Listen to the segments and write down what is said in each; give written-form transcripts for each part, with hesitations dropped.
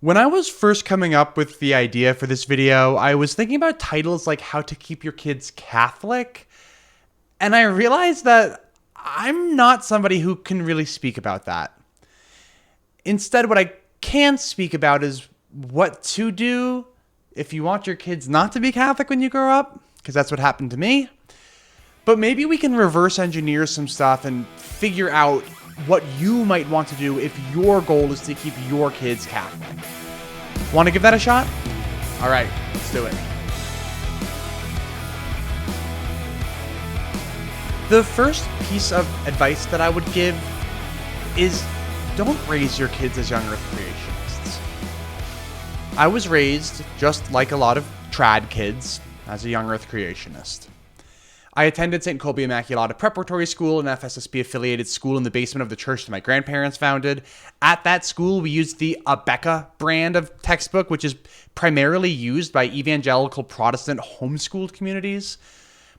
When I was first coming up with the idea for this video, I was thinking about titles like How to Keep Your Kids Catholic, and I realized that I'm not somebody who can really speak about that. Instead, what I can speak about is what to do if you want your kids not to be Catholic when you grow up, because that's what happened to me. But maybe we can reverse engineer some stuff and figure out what you might want to do if your goal is to keep your kids Catholic. Want to give that a shot? All right, let's do it. The first piece of advice that I would give is don't raise your kids as young earth creationists. I was raised, just like a lot of trad kids, as a young earth creationist. I attended St. Kolbe Immaculata Preparatory School, an FSSP-affiliated school in the basement of the church that my grandparents founded. At that school, we used the Abeka brand of textbook, which is primarily used by evangelical Protestant homeschooled communities.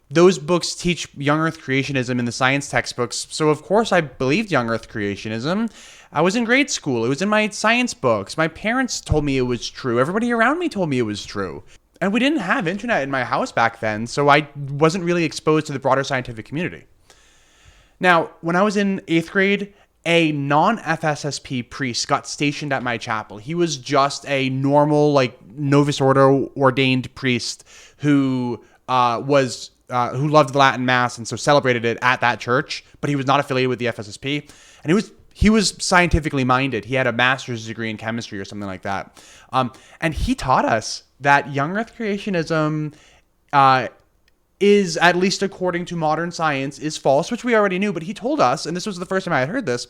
Those books teach young earth creationism in the science textbooks, so of course I believed young earth creationism. I was in grade school. It was in my science books. My parents told me it was true. Everybody around me told me it was true. And we didn't have internet in my house back then, so I wasn't really exposed to the broader scientific community. Now, when I was in 8th grade, a non-FSSP priest got stationed at my chapel. He was just a normal, Novus Ordo ordained priest who who loved the Latin Mass and so celebrated it at that church, but he was not affiliated with the FSSP. And he was scientifically minded. He had a master's degree in chemistry or something like that. And he taught us that young earth creationism is, at least according to modern science, is false, which we already knew. But he told us, and this was the first time I had heard this,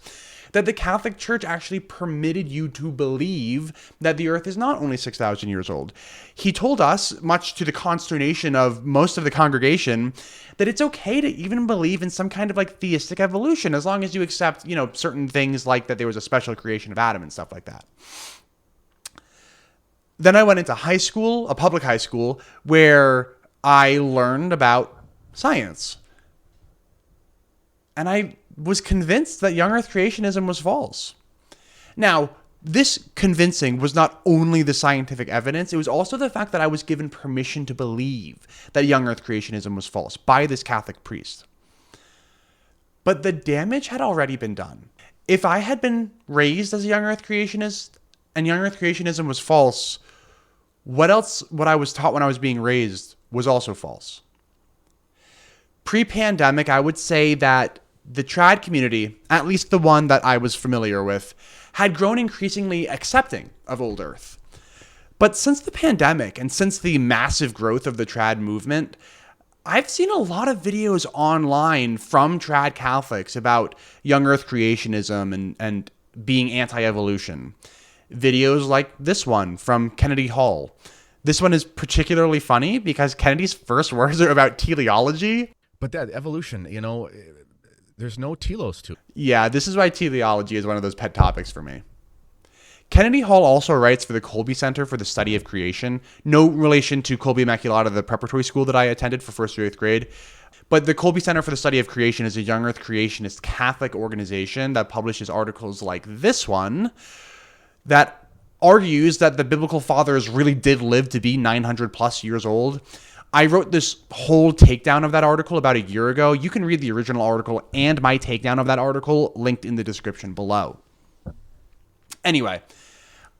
that the Catholic Church actually permitted you to believe that the earth is not only 6,000 years old. He told us, much to the consternation of most of the congregation, that it's okay to even believe in some kind of theistic evolution, as long as you accept, certain things like that there was a special creation of Adam and stuff like that. Then I went into high school, a public high school, where I learned about science. And I was convinced that young earth creationism was false. Now, this convincing was not only the scientific evidence, it was also the fact that I was given permission to believe that young earth creationism was false by this Catholic priest. But the damage had already been done. If I had been raised as a young earth creationist and young earth creationism was false, what I was taught when I was being raised was also false. Pre-pandemic, I would say that the trad community, at least the one that I was familiar with, had grown increasingly accepting of old earth. But since the pandemic and since the massive growth of the trad movement, I've seen a lot of videos online from trad Catholics about young earth creationism and being anti-evolution. Videos like this one from Kennedy Hall. This one is particularly funny because Kennedy's first words are about teleology. But that evolution, there's no telos to it. Yeah, this is why teleology is one of those pet topics for me. Kennedy Hall also writes for the Kolbe Center for the Study of Creation. No relation to Kolbe Immaculata, the preparatory school that I attended for 1st through 8th grade. But the Kolbe Center for the Study of Creation is a young earth creationist Catholic organization that publishes articles like this one that argues that the biblical fathers really did live to be 900 plus years old. I wrote this whole takedown of that article about a year ago. You can read the original article and my takedown of that article linked in the description below. Anyway,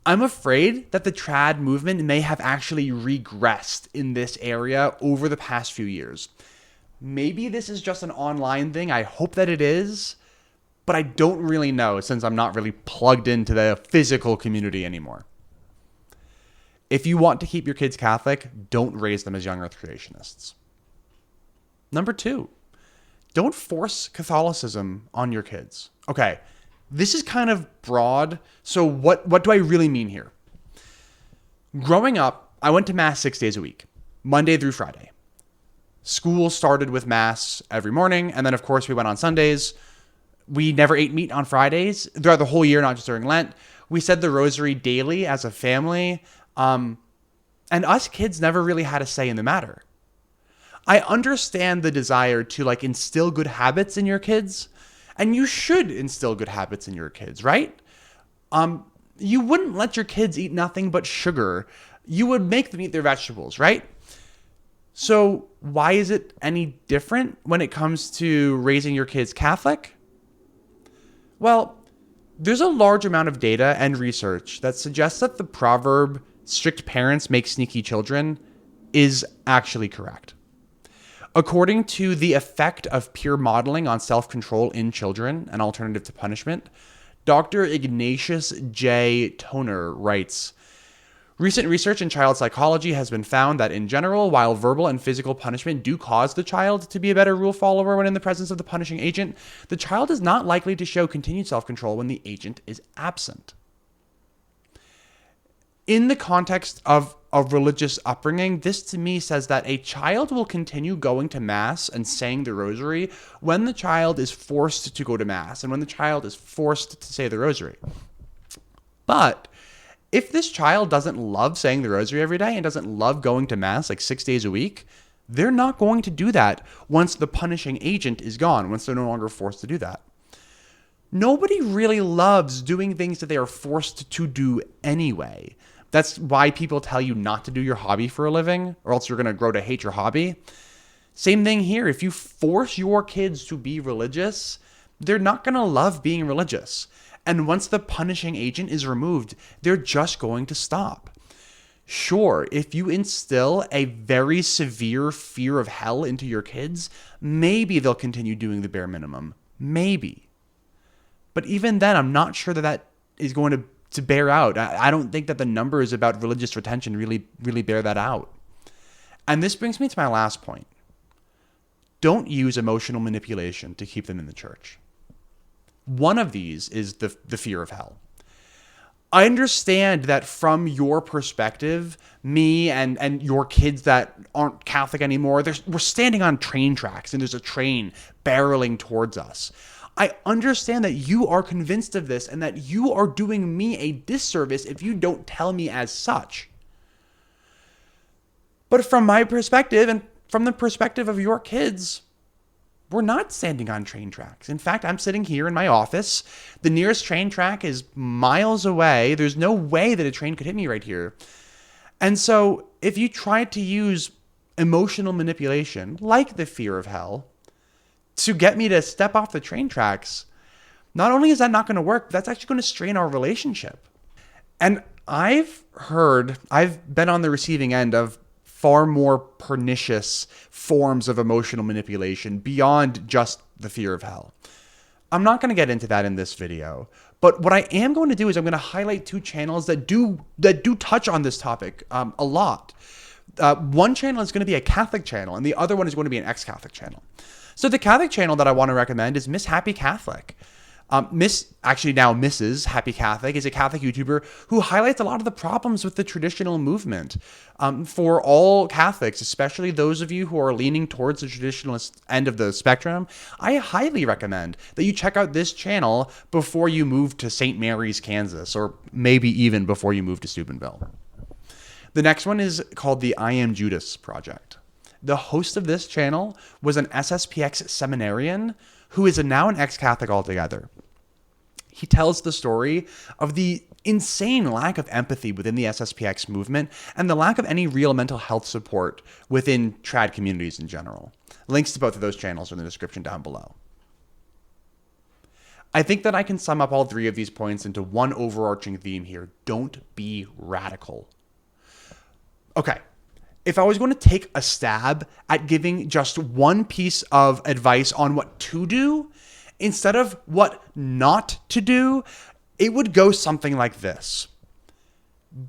I'm afraid that the trad movement may have actually regressed in this area over the past few years. Maybe this is just an online thing. I hope that it is. But I don't really know since I'm not really plugged into the physical community anymore. If you want to keep your kids Catholic, don't raise them as young earth creationists. Number 2, don't force Catholicism on your kids. Okay, this is kind of broad, so what do I really mean here? Growing up, I went to Mass 6 days a week, Monday through Friday. School started with Mass every morning, and then of course we went on Sundays. We never ate meat on Fridays throughout the whole year, not just during Lent. We said the rosary daily as a family. And us kids never really had a say in the matter. I understand the desire to instill good habits in your kids, and you should instill good habits in your kids, right? you wouldn't let your kids eat nothing but sugar. You would make them eat their vegetables, right? So why is it any different when it comes to raising your kids Catholic? Well, there's a large amount of data and research that suggests that the proverb, strict parents make sneaky children, is actually correct. According to the effect of peer modeling on self-control in children, an alternative to punishment, Dr. Ignatius J. Toner writes, recent research in child psychology has been found that in general, while verbal and physical punishment do cause the child to be a better rule follower when in the presence of the punishing agent, the child is not likely to show continued self-control when the agent is absent. In the context of a religious upbringing, this to me says that a child will continue going to Mass and saying the Rosary when the child is forced to go to Mass and when the child is forced to say the Rosary. But if this child doesn't love saying the Rosary every day and doesn't love going to Mass like 6 days a week, they're not going to do that once the punishing agent is gone, once they're no longer forced to do that. Nobody really loves doing things that they are forced to do anyway. That's why people tell you not to do your hobby for a living, or else you're going to grow to hate your hobby. Same thing here. If you force your kids to be religious, they're not going to love being religious. And once the punishing agent is removed, they're just going to stop. Sure, if you instill a very severe fear of hell into your kids, maybe they'll continue doing the bare minimum. Maybe. But even then, I'm not sure that is going to bear out. I don't think that the numbers about religious retention really bear that out. And this brings me to my last point. Don't use emotional manipulation to keep them in the church. One of these is the fear of hell. I understand that from your perspective, me and your kids that aren't Catholic anymore, we're standing on train tracks and there's a train barreling towards us. I understand that you are convinced of this and that you are doing me a disservice if you don't tell me as such. But from my perspective and from the perspective of your kids, we're not standing on train tracks. In fact, I'm sitting here in my office. The nearest train track is miles away. There's no way that a train could hit me right here. And so if you try to use emotional manipulation, like the fear of hell, to get me to step off the train tracks, not only is that not going to work, that's actually going to strain our relationship. And I've been on the receiving end of far more pernicious forms of emotional manipulation beyond just the fear of hell. I'm not going to get into that in this video, but what I am going to do is I'm going to highlight two channels that do touch on this topic a lot. One channel is going to be a Catholic channel, and the other one is going to be an ex-Catholic channel. So the Catholic channel that I want to recommend is Miss Happy Catholic. Mrs. Happy Catholic is a Catholic YouTuber who highlights a lot of the problems with the traditional movement for all Catholics, especially those of you who are leaning towards the traditionalist end of the spectrum. I highly recommend that you check out this channel before you move to St. Mary's, Kansas, or maybe even before you move to Steubenville. The next one is called the Am Judas Project. The host of this channel was an SSPX seminarian who is now an ex-Catholic altogether. He tells the story of the insane lack of empathy within the SSPX movement and the lack of any real mental health support within trad communities in general. Links to both of those channels are in the description down below. I think that I can sum up all three of these points into one overarching theme here. Don't be radical. Okay. If I was going to take a stab at giving just one piece of advice on what to do instead of what not to do, it would go something like this.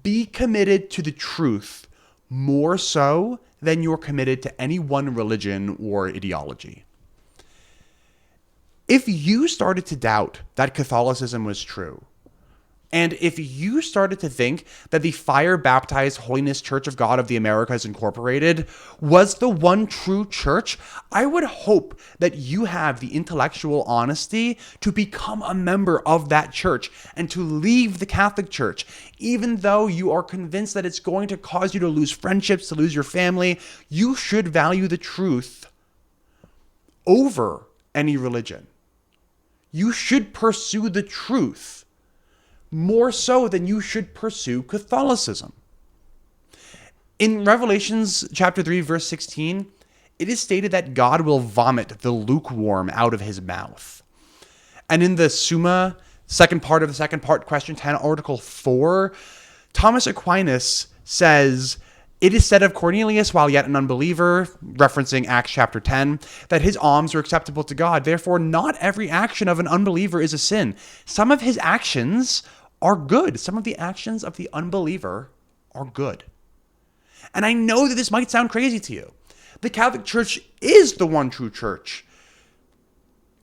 Be committed to the truth more so than you're committed to any one religion or ideology. If you started to doubt that Catholicism was true, and if you started to think that the fire-baptized Holiness Church of God of the Americas Incorporated was the one true church, I would hope that you have the intellectual honesty to become a member of that church and to leave the Catholic Church, even though you are convinced that it's going to cause you to lose friendships, to lose your family. You should value the truth over any religion. You should pursue the truth more so than you should pursue Catholicism. In Revelations chapter 3, verse 16, it is stated that God will vomit the lukewarm out of his mouth. And in the Summa, second part of the second part, question 10, article 4, Thomas Aquinas says, it is said of Cornelius while yet an unbeliever, referencing Acts chapter 10, that his alms were acceptable to God. Therefore, not every action of an unbeliever is a sin. Some of his actions are good. Some of the actions of the unbeliever are good. And I know that this might sound crazy to you. The Catholic Church is the one true church.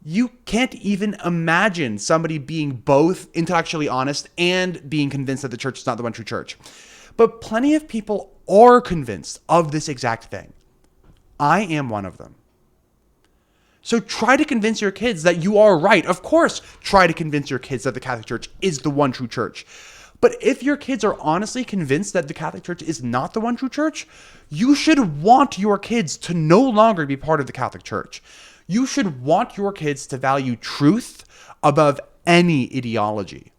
You can't even imagine somebody being both intellectually honest and being convinced that the church is not the one true church. But plenty of people are convinced of this exact thing. I am one of them. So try to convince your kids that you are right. Of course, try to convince your kids that the Catholic Church is the one true church. But if your kids are honestly convinced that the Catholic Church is not the one true church, you should want your kids to no longer be part of the Catholic Church. You should want your kids to value truth above any ideology.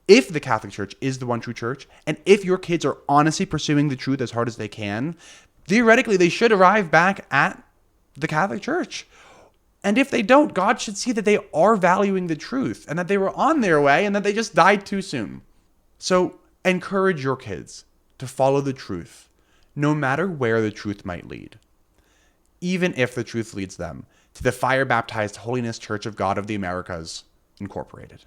If the Catholic Church is the one true church, and if your kids are honestly pursuing the truth as hard as they can, theoretically they should arrive back at the Catholic Church. And if they don't, God should see that they are valuing the truth and that they were on their way and that they just died too soon. So encourage your kids to follow the truth, no matter where the truth might lead. Even if the truth leads them to the fire-baptized Holiness Church of God of the Americas, Incorporated.